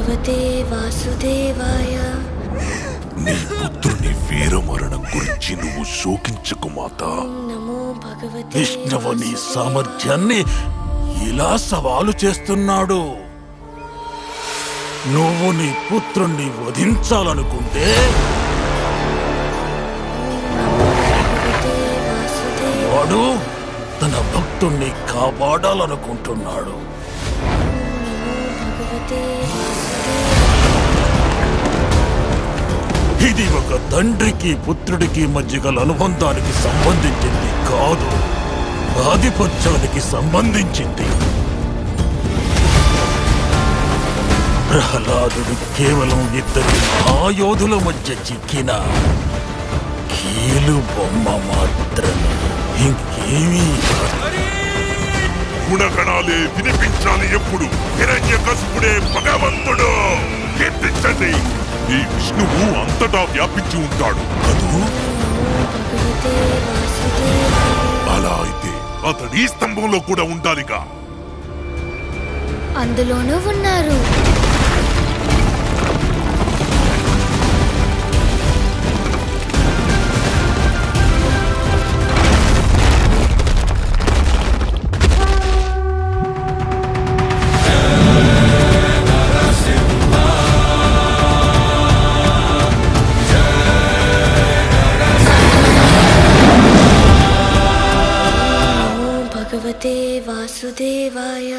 భగవతే వాసుదేవాయ. నీ పుత్రుని వీరమరణం గురించి నువ్వు శోకించకు మాతా. నమో భగవతే విష్ణువు నీ సామర్థ్యాన్ని ఇలా సవాలు చేస్తున్నాడు. నువ్వు నీ పుత్రుణ్ణి వధించాలనుకుంటే వాడు తన భక్తుణ్ణి కాపాడాలనుకుంటున్నాడు. ఇది ఒక తండ్రికి పుత్రుడికి మధ్య గల అనుబంధానికి సంబంధించింది కాదు, ఆధిపత్యానికి సంబంధించింది. ప్రహ్లాదుడు కేవలం ఇద్దరు మహాయోధుల మధ్య చిక్కిన కీలు బొమ్మ మాత్రమే, ఇంకేమీ కాదు. గుణగణాలే వినిపించాలి. ఎప్పుడు హిరణ్యకశిపుడే భగవంతుడు. కీర్తించండి. ఈ విష్ణువు అంతటా వ్యాపించి ఉంటాడు కదూ. అలా అయితే అతడి స్తంభంలో కూడా ఉండాలిగా. అందులోనూ ఉన్నారు. భగవతే వాసుదేవాయ.